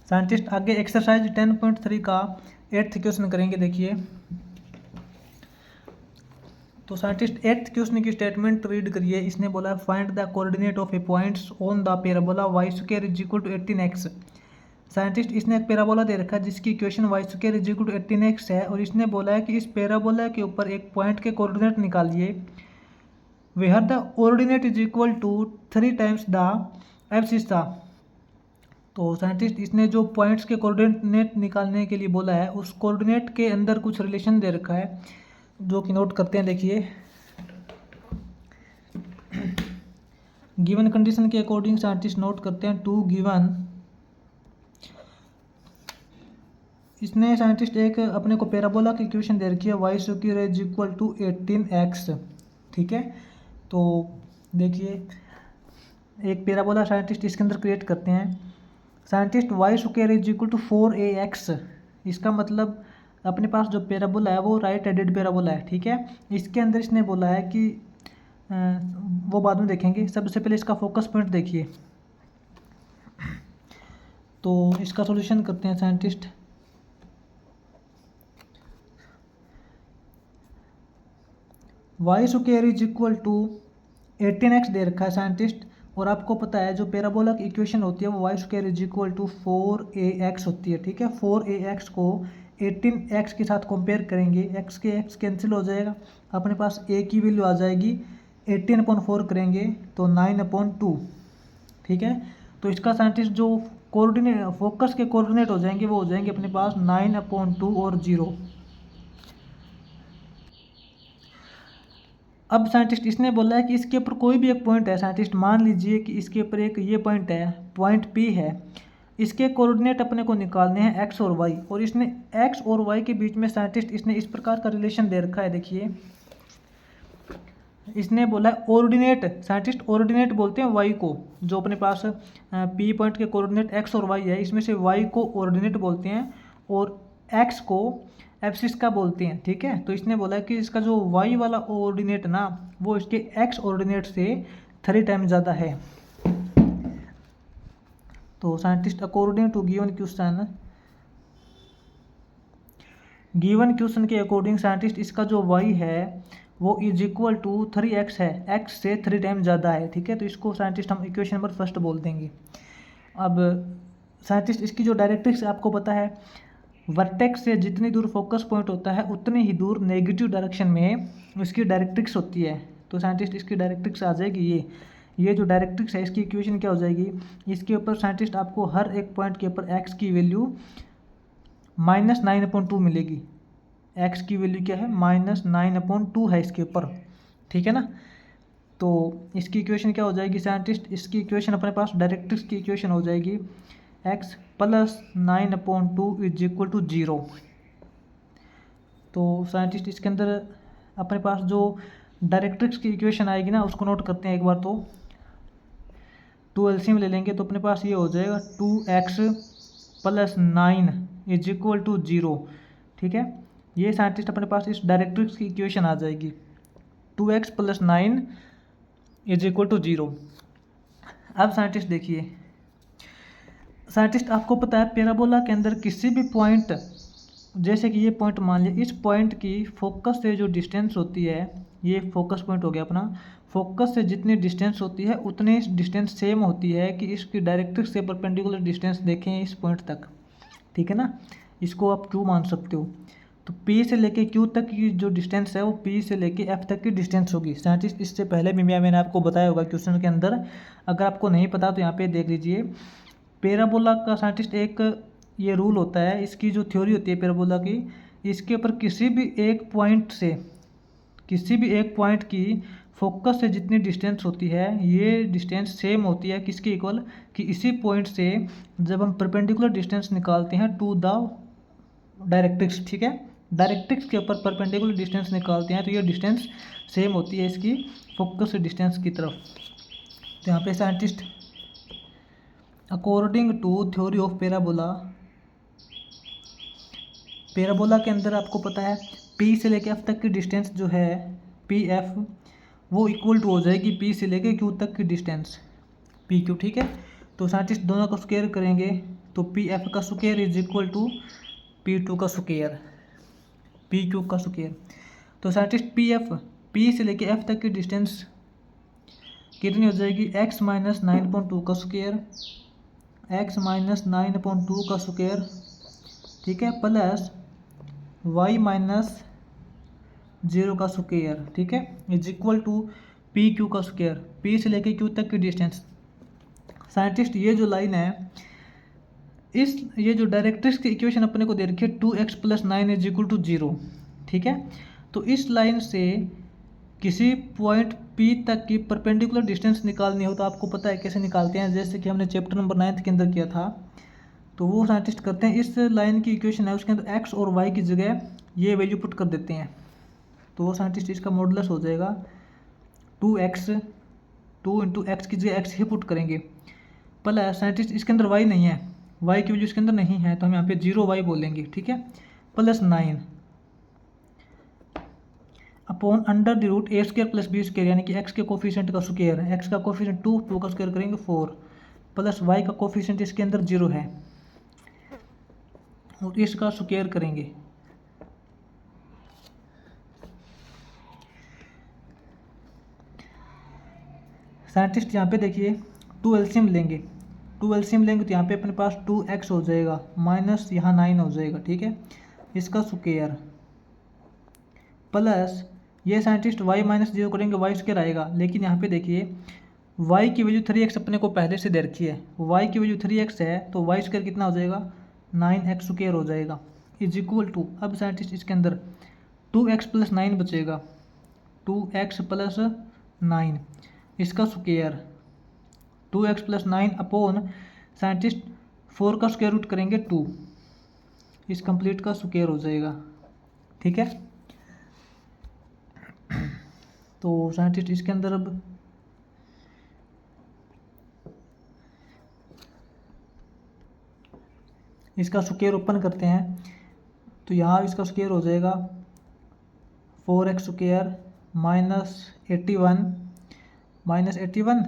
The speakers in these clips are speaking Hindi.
साइंटिस्ट आगे एक्सरसाइज 10.3 का 8th क्वेश्चन करेंगे। देखिए, तो साइंटिस्ट 8th क्वेश्चन की स्टेटमेंट रीड करिए। इसने बोला find the coordinate of a points on the parabola Y square is equal to 18x। Scientist इसने एक पैराबोला दे रखा है जिसकी equation Y square is equal to 18x है, और इसने बोला है कि इस पैराबोला के ऊपर एक पॉइंट के कोऑर्डिनेट निकालिए where the coordinate is equal to 3 times the abscissa था। तो साइंटिस्ट इसने जो पॉइंट्स के कोऑर्डिनेट निकालने के लिए बोला है उस कोऑर्डिनेट के अंदर कुछ रिलेशन दे रखा है जो कि नोट करते हैं। देखिए, गिवन कंडीशन के अकॉर्डिंग साइंटिस्ट नोट करते हैं टू गिवन। इसने साइंटिस्ट एक अपने को पैराबोला की इक्वेशन दे रखी है Y square is equal to 18x। ठीक है, तो देखिए एक पैराबोला साइंटिस्ट इसके अंदर क्रिएट करते हैं। Scientist Y square is equal to 4ax, इसका मतलब अपने पास जो पैराबोला है वो राइट हेडेड पैराबोला है। ठीक है, इसके अंदर इसने बोला है कि वो बाद में देखेंगे, सबसे पहले इसका फोकस पॉइंट देखिए। तो इसका सॉल्यूशन करते हैं scientist. Y square is equal to 18x दे रखा है साइंटिस्ट, और आपको पता है जो पैराबोला की इक्वेशन होती है वो Y square is equal to 4ax होती है। ठीक है, 4ax को 18x के साथ कंपेयर करेंगे, x के x कैंसिल हो जाएगा, अपने पास a की वैल्यू आ जाएगी 18/4 करेंगे तो 9/2। ठीक है, तो इसका साइंटिस्ट जो कोऑर्डिनेट फोकस के कोऑर्डिनेट हो जाएंगे वो हो जाएंगे अपने पास 9/2 और 0। अब साइंटिस्ट इसने बोला है कि इसके ऊपर कोई भी एक पॉइंट है। साइंटिस्ट मान लीजिए कि इसके ऊपर एक ये पॉइंट है, पॉइंट P है, इसके कोऑर्डिनेट अपने को निकालने हैं x और y, और इसने x और y के बीच में साइंटिस्ट इसने इस प्रकार का रिलेशन दे रखा है। देखिए, इसने बोला है ऑर्डिनेट, साइंटिस्ट ऑर्डिनेट बोलते हैं y को, जो अपने पास P पॉइंट के कोऑर्डिनेट x और y है, इसमें से y को ऑर्डिनेट बोलते हैं और x को एब्सिस का बोलते हैं। ठीक है, तो इसने बोला कि इसका जो y वाला ऑर्डिनेट ना वो इसके x ऑर्डिनेट से 3 टाइम ज़्यादा है। तो scientist according to given question के अकॉर्डिंग साइंटिस्ट इसका जो y है वो इज इक्वल टू 3x है, x से 3 टाइम ज़्यादा है। ठीक है, तो इसको साइंटिस्ट हम इक्वेशन नंबर फर्स्ट बोल देंगे। अब साइंटिस्ट इसकी जो डायरेक्ट्रिक्स आपको पता है, वर्टेक्स से जितनी दूर फोकस पॉइंट होता है उतनी ही दूर नेगेटिव डायरेक्शन में उसकी डायरेक्ट्रिक्स होती है। तो साइंटिस्ट इसकी डायरेक्ट्रिक्स आ जाएगी ये जो डायरेक्ट्रिक्स है इसकी इक्वेशन क्या हो जाएगी, इसके ऊपर साइंटिस्ट आपको हर एक पॉइंट के ऊपर x की वैल्यू -9/2 मिलेगी। x की वैल्यू क्या है, -9/2 है इसके ऊपर। ठीक है ना, तो इसकी इक्वेशन क्या हो जाएगी साइंटिस्ट, इसकी इक्वेशन अपने पास डायरेक्ट्रिक्स की इक्वेशन हो जाएगी x + 9/2 इज इक्वल टू 0। तो साइंटिस्ट इसके अंदर अपने पास जो डायरेक्ट्रिक्स की इक्वेशन आएगी ना उसको नोट करते हैं एक बार। तो 2 एलसीएम ले लेंगे तो अपने पास ये हो जाएगा 2x + 9 इज इक्वल टू 0। ठीक है, ये साइंटिस्ट अपने पास इस डायरेक्ट्रिक्स की इक्वेशन आ जाएगी 2x + 9 इज इक्वल टू 0। अब साइंटिस्ट देखिए, साइंटिस्ट आपको पता है पैराबोला के अंदर किसी भी पॉइंट, जैसे कि ये पॉइंट मान लिया, इस पॉइंट की फोकस से जो डिस्टेंस होती है, ये फोकस पॉइंट हो गया अपना, फोकस से जितनी डिस्टेंस होती है उतनी डिस्टेंस सेम होती है कि इसकी डायरेक्ट्रिक्स से परपेंडिकुलर डिस्टेंस देखें इस पॉइंट तक। ठीक है ना, इसको आप Q मान सकते हो। तो P से लेके Q तक की जो डिस्टेंस है वो P से लेके F तक की डिस्टेंस होगी। साइंटिस्ट इससे पहले भी मैंने आपको बताया होगा क्वेश्चन के अंदर, अगर आपको नहीं पता तो यहाँ पे देख लीजिए। पैराबोला का साइंटिस्ट एक ये रूल होता है, इसकी जो थ्योरी होती है पैराबोला की, इसके ऊपर किसी भी एक पॉइंट की फोकस से जितनी डिस्टेंस होती है ये डिस्टेंस सेम होती है किसके इक्वल, कि इसी पॉइंट से जब हम परपेंडिकुलर डिस्टेंस निकालते हैं टू द डायरेक्ट्रिक्स। ठीक है, डायरेक्ट्रिक्स के ऊपर परपेंडिकुलर डिस्टेंस निकालते हैं तो ये डिस्टेंस सेम होती है इसकी फोकस डिस्टेंस की तरफ। तो यहाँ पे scientist according to theory of parabola के अंदर आपको पता है P से लेके F तक की डिस्टेंस जो है PF वो इक्वल टू हो जाएगी P से लेके Q तक की डिस्टेंस PQ। ठीक है, तो साइंटिस्ट दोनों को स्क्वायर करेंगे तो पी एफ का square is equal to P two का स्क्वायर, पी क्यू का स्क्वायर। तो साइंटिस्ट पी एफ, पी से लेके एफ तक की डिस्टेंस कितनी हो जाएगी, एक्स माइनस 9.2 का स्क्वायर, एक्स माइनस 9.2 का स्क्वायर, ठीक है, प्लस वाई माइनस 0 का स्क्वायर, ठीक है, is equal to P Q का स्क्वायर, पी से लेके क्यू तक की डिस्टेंस। साइंटिस्ट ये जो लाइन है, ये जो डायरेक्ट्रिक्स की इक्वेशन अपने को दे रखी है 2x plus 9 is equal to 0, ठीक है। तो इस लाइन से किसी पॉइंट P तक की परपेंडिकुलर डिस्टेंस निकालनी हो तो आपको पता है कैसे निकालते हैं, जैसे कि हमने चैप्टर नंबर 9 के अंदर किया था। तो वो साइंटिस्ट करते हैं, इस लाइन की इक्वेशन है उसके अंदर x और y की जगह ये वैल्यू पुट कर देते हैं। तो वो साइंटिस्ट इसका मॉडुलस हो जाएगा 2x, 2 इंटू एक्स की जगह x ही पुट करेंगे, प्लस साइंटिस्ट इसके अंदर y नहीं है, y की वैल्यू इसके अंदर नहीं है तो हम यहाँ पे 0y बोलेंगे, ठीक है, plus 9 upon under the root A square plus B square, यानी कि x के कोफिशिएंट का स्क्वायर, x का कोफिशिएंट 2, 2 का स्क्वायर करेंगे 4, प्लस y का कोफिशिएंट इसके अंदर 0 है और इसका स्क्वायर करेंगे। साइंटिस्ट यहाँ पे देखिए 2 एलसीएम लेंगे, 2 एलसीएम लेंगे तो यहाँ पे अपने पास 2x हो जाएगा माइनस यहाँ 9 हो जाएगा, ठीक है, इसका स्क्वायर, प्लस ये साइंटिस्ट y माइनस 0 करेंगे y स्क्वायर आएगा, लेकिन यहाँ पे देखिए y की वैल्यू 3x अपने को पहले से दे रखी है, y की वैल्यू 3x है तो y स्क्वायर कितना हो जाएगा 9x स्क्वायर हो जाएगा, इज इक्वल टू, अब साइंटिस्ट इसके अंदर 2x प्लस 9 बचेगा, 2x प्लस 9 इसका square, 2x plus 9 upon scientist 4 का स्क्वायर रूट करेंगे 2, इस कंप्लीट का स्क्वायर हो जाएगा, ठीक है। तो साइंटिस्ट इसके अंदर अब इसका स्क्वायर ओपन करते हैं तो यहाँ इसका स्क्वायर हो जाएगा 4x square minus 81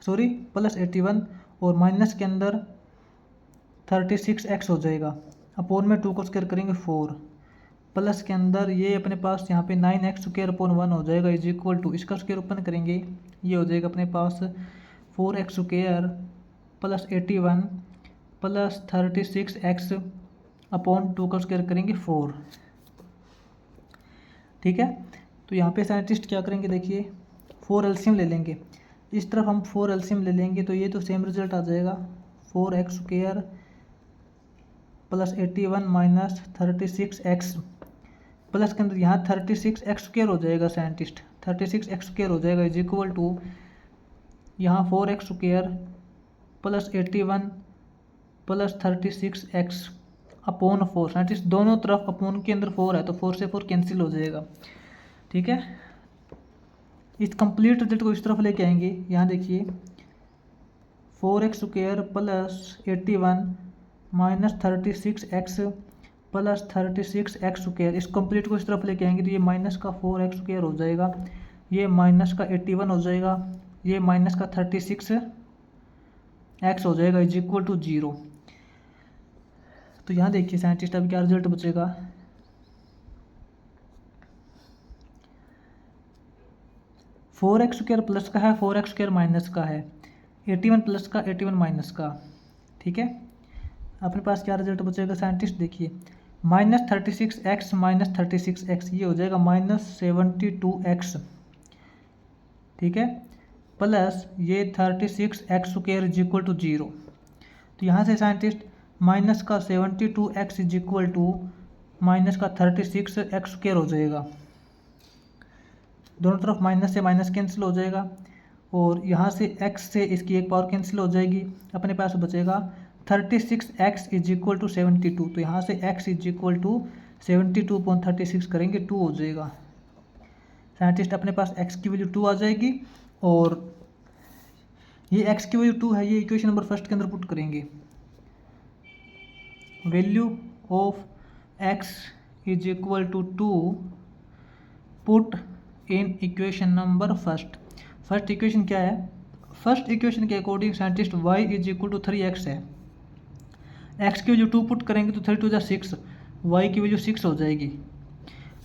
sorry plus 81 और माइनस के अंदर 36x हो जाएगा, अपॉन में 2 को स्क्वायर करेंगे 4, प्लस के अंदर ये अपने पास यहाँ पे 9x स्क्वायर अपॉन 1 हो जाएगा, इज इक्वल टू, इसका स्क्वायर ओपन करेंगे ये हो जाएगा अपने पास 4x square plus 81 plus 36x upon 2 का स्क्वायर करेंगे 4, ठीक है। तो यहाँ पे साइंटिस्ट क्या करेंगे देखिए 4 एलसीएम ले लेंगे, इस तरफ हम 4 एलसीएम ले लेंगे तो ये तो सेम रिजल्ट आ जाएगा, 4x square plus 81 minus 36x, plus के अंदर यहाँ 36x स्क्वायर हो जाएगा साइंटिस्ट, 36x स्क्वायर हो जाएगा, इज इक्वल टू यहाँ 4x square plus 81 plus 36x upon 4, scientist दोनों तरफ अपॉन के अंदर 4 है तो 4 से 4 कैंसिल हो जाएगा, ठीक है। इस कंप्लीट रिजल्ट को इस तरफ लेके आएंगे, यहाँ देखिए 4x square plus 81 minus 36x plus 36x square, इस कंप्लीट को इस तरफ लेके आएंगे तो ये माइनस का 4x स्क्वायर हो जाएगा, ये माइनस का 81 हो जाएगा, ये माइनस का 36x हो जाएगा, इज इक्वल टू 0। तो यहाँ देखिए साइंटिस्ट अब क्या रिजल्ट बचेगा, 4x स्क्वायर प्लस का है, 4x स्क्वायर माइनस का है, 81 प्लस का 81 माइनस का, ठीक है। अपने पास क्या रिजल्ट बचेगा साइंटिस्ट देखिए, माइनस 36x माइनस 36x ये हो जाएगा माइनस 72x, ठीक है, प्लस ये 36x square is equal to 0। तो यहाँ से साइंटिस्ट माइनस का 72x is equal to minus का 36x स्क्वायर हो जाएगा, दोनों तरफ माइनस से माइनस कैंसिल हो जाएगा और यहाँ से x से इसकी एक पावर कैंसिल हो जाएगी, अपने पास बचेगा 36x इज इक्वल टू 72, तो यहाँ से x इज इक्वल टू 72.36 करेंगे 2 हो जाएगा, साइंटिस्ट अपने पास x की वैल्यू 2 आ जाएगी और ये x की वैल्यू 2 है, ये इक्वेशन नंबर फर्स्ट के अंदर पुट करेंगे, value of x is equal to 2 put in equation number first equation क्या है, फर्स्ट इक्वेशन के according scientist y is equal to 3x है, एक्स की वैल्यू 2 पुट करेंगे तो 3 2 6, वाई की वैल्यू 6 हो जाएगी।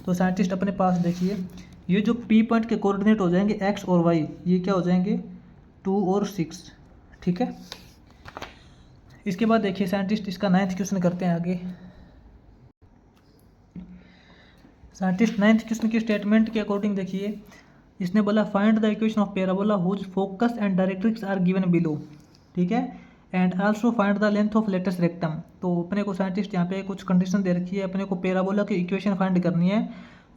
तो साइंटिस्ट अपने पास देखिए ये जो पी पॉइंट के कोऑर्डिनेट हो जाएंगे एक्स और वाई, ये क्या हो जाएंगे 2 और 6, ठीक है। इसके बाद देखिए साइंटिस्ट इसका 9th क्वेश्चन करते हैं आगे। साइंटिस्ट 9th क्वेश्चन की स्टेटमेंट के अकॉर्डिंग देखिए इसने बोला find the equation of parabola whose focus and directrix are given below, ठीक है, and also find the length of latus rectum. तो अपने को साइंटिस्ट यहाँ पे कुछ कंडीशन दे रखी है, अपने को पैराबोला की इक्वेशन फाइंड करनी है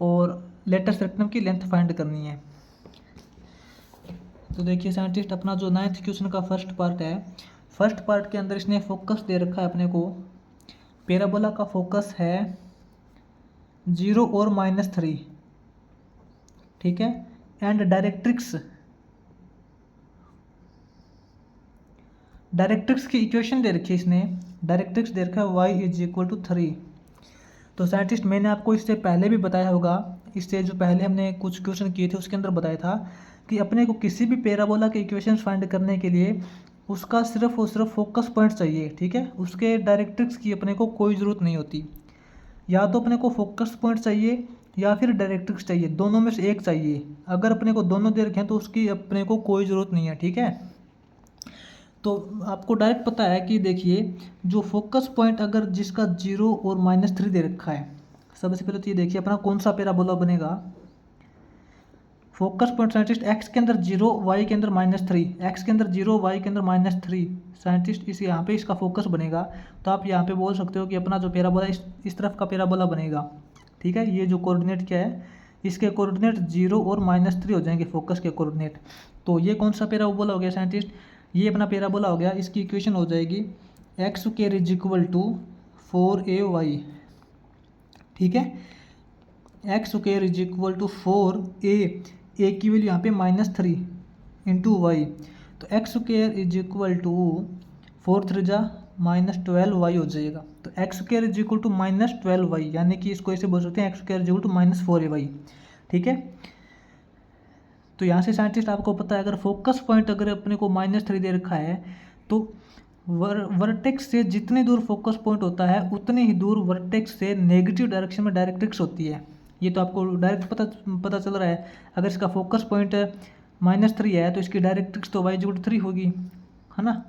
और लेटेस्ट रेक्टम की लेंथ फाइंड करनी है। तो देखिए साइंटिस्ट अपना जो 9th क्वेश्चन का फर्स्ट पार्ट है, फर्स्ट पार्ट के अंदर इसने फोकस दे रखा है अपने को, पैराबोला का फोकस है 0 और -3, ठीक है, एंड डायरेक्ट्रिक्स की इक्वेशन दे रखी है इसने, डायरेक्ट्रिक्स दे रखा है y = 3। तो साइंटिस्ट मैंने आपको इससे पहले भी बताया होगा, इससे जो पहले हमने कुछ क्वेश्चन किए थे उसके अंदर बताया था कि अपने को किसी भी पैराबोला के इक्वेशन फाइंड करने के लिए उसका सिर्फ और सिर्फ फोकस पॉइंट चाहिए, ठीक है, उसके डायरेक्ट्रिक्स की अपने को कोई ज़रूरत नहीं होती। या तो अपने को फोकस पॉइंट चाहिए या फिर डायरेक्ट्रिक्स चाहिए, दोनों में से एक चाहिए। अगर अपने को दोनों दे रखे हैं तो उसकी अपने को कोई ज़रूरत नहीं है, ठीक है। तो आपको डायरेक्ट पता है कि देखिए जो फोकस पॉइंट अगर जिसका 0 और -3 दे रखा है, सबसे पहले तो ये देखिए अपना कौन सा पैराबोला बनेगा। फोकस पॉइंट साइंटिस्ट एक्स के अंदर 0 वाई के अंदर -3, एक्स के अंदर 0 वाई के अंदर -3, साइंटिस्ट इस यहाँ पे इसका फोकस बनेगा। तो आप यहाँ पे बोल सकते हो कि अपना जो पैराबोला इस तरफ का पैराबोला बनेगा, ठीक है। ये जो कोऑर्डिनेट क्या है, इसके कोऑर्डिनेट 0 और -3 हो जाएंगे फोकस के कोऑर्डिनेट। तो ये कौन सा पैराबोला हो गया साइंटिस्ट, ये अपना पैराबोला हो गया। इसकी इक्वेशन हो जाएगी x² = 4ay, ठीक है, x² = 4a, a की वैल्यू यहाँ पे -3 × y, तो x² = 4 3 -12y हो जाएगा। तो x² = -12y, यानी कि इसको ऐसे बोल सकते हैं x² = -4ay, ठीक है। तो यहाँ से साइंटिस्ट आपको पता है अगर फोकस पॉइंट अगर अपने को -3 दे रखा है तो वर्टेक्स से जितनी दूर फोकस पॉइंट होता है उतनी ही दूर वर्टेक्स से नेगेटिव डायरेक्शन में डायरेक्ट्रिक्स होती है। ये तो आपको डायरेक्ट पता चल रहा है। अगर इसका फोकस पॉइंट -3 है तो इसकी डायरेक्ट्रिक्स तो y = 3 होगी, है ना।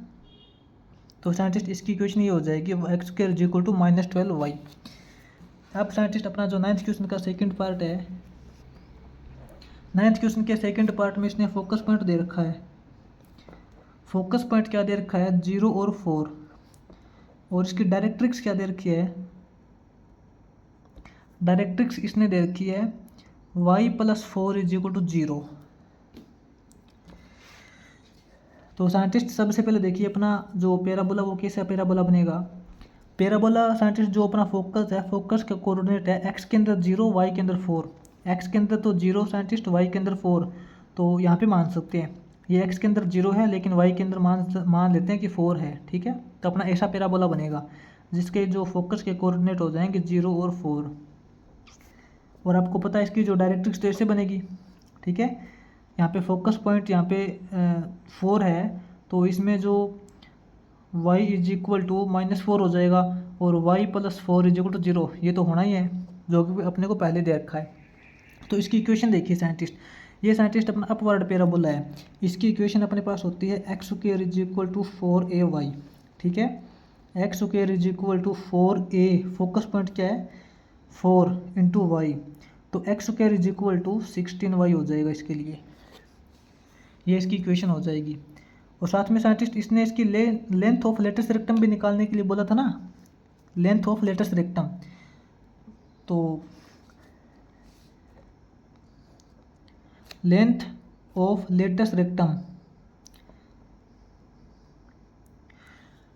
तो साइंटिस्ट इसकी इक्वेशन ये हो जाएगी x² = -12y। अब साइंटिस्ट अपना जो 9th क्वेश्चन का सेकंड पार्ट है, 9th क्वेश्चन के सेकंड पार्ट में इसने फोकस पॉइंट दे रखा है। फोकस पॉइंट क्या दे रखा है 0 और 4, और इसकी डायरेक्ट्रिक्स क्या दे रखी है, डायरेक्ट्रिक्स इसने दे रखी है y + 4 = 0। तो साइंटिस्ट सबसे पहले देखिए अपना जो पैराबोला वो कैसा पैराबोला बनेगा। पैराबोला साइंटिस्ट जो अपना फोकस है, फोकस का कोऑर्डिनेट है x के अंदर 0 y के अंदर 4, x के अंदर तो 0 साइंटिस्ट, y के अंदर 4, तो यहाँ पे मान सकते हैं ये x के अंदर 0 है लेकिन y के अंदर मान लेते हैं कि 4 है, ठीक है। तो अपना ऐसा पैराबोला बनेगा जिसके जो फोकस के कोऑर्डिनेट हो जाएंगे 0 और 4, और आपको पता है इसकी जो डायरेक्ट्रिक्स तो ऐसे बनेगी, ठीक है। यहाँ पे फोकस पॉइंट यहाँ पे 4 है तो इसमें जो y = -4 हो जाएगा और y + 4 = 0, ये तो होना ही है जो कि अपने को पहले दे रखा है। तो इसकी इक्वेशन देखिए साइंटिस्ट, ये साइंटिस्ट अपना अपवर्ड पैराबोला है। इसकी इक्वेशन अपने पास होती है x² = 4ay, ठीक है, x² = 4a, फोकस पॉइंट क्या है 4 × y, तो x² = 16y हो जाएगा इसके लिए, ये इसकी इक्वेशन हो जाएगी। और साथ में साइंटिस्ट इसने इसकी लेंथ ऑफ लेटेस्ट रेक्टम भी निकालने के लिए बोला था ना, लेंथ ऑफ लेटेस्ट रेक्टम। तो length of latus rectum,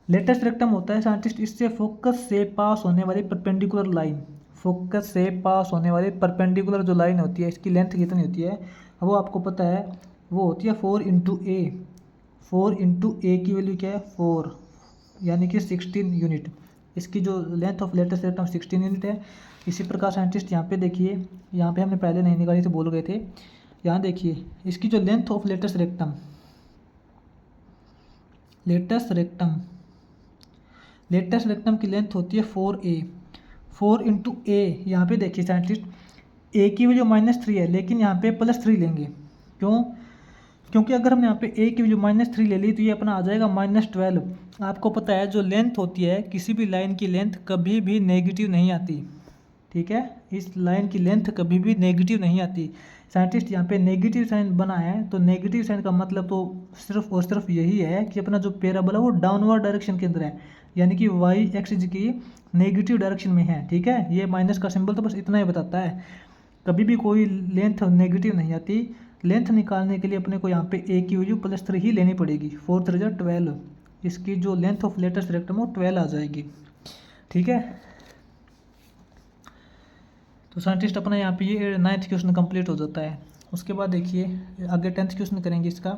latus rectum होता है साइंटिस्ट इससे फोकस से पास होने वाली परपेंडिकुलर लाइन, फोकस से पास होने वाली परपेंडिकुलर जो लाइन होती है इसकी लेंथ कितनी होती है वो आपको पता है, वो होती है 4 × a। 4 × a की वैल्यू क्या है 4, यानी कि 16 यूनिट। इसकी जो length of latus rectum 16 unit है। इसी प्रकार साइंटिस्ट यहाँ पे देखिए, यहाँ पे हमने पहले नहीं निकाली थी, बोल गए थे, यहाँ देखिए इसकी जो length of latus rectum latus rectum की लेंथ होती है 4a, 4 इंटू ए। यहाँ पे देखिए साइंटिस्ट ए की वैल्यू -3 है, लेकिन यहाँ पे +3 लेंगे। क्यों? क्योंकि अगर हमने यहाँ पे ए की वैल्यू -3 ले ली तो ये अपना आ जाएगा -12। आपको पता है जो लेंथ होती है किसी भी लाइन की लेंथ कभी भी नेगेटिव नहीं आती, ठीक है। इस लाइन की लेंथ कभी भी नेगेटिव नहीं आती। साइंटिस्ट यहाँ पे नेगेटिव साइन बना है, तो नेगेटिव साइन का मतलब तो सिर्फ और सिर्फ यही है कि अपना जो पैराबोला वो डाउनवर्ड डायरेक्शन के अंदर है, यानी कि वाई एक्सिस की नेगेटिव डायरेक्शन में है, ठीक है। ये माइनस का सिंबल तो बस इतना ही बताता है, कभी भी कोई लेंथ नेगेटिव नहीं आती। लेंथ निकालने के लिए अपने को यहाँ पे ए की वैल्यू +3 ही लेनी पड़ेगी। 4 3 जा 12, इसकी जो लेंथ ऑफ लेटेस्ट रेक्टम वो 12 आ जाएगी, ठीक है। तो साइंटिस्ट अपना यहाँ पे ये 9th क्वेश्चन कंप्लीट हो जाता है। उसके बाद देखिए आगे 10th क्वेश्चन करेंगे इसका।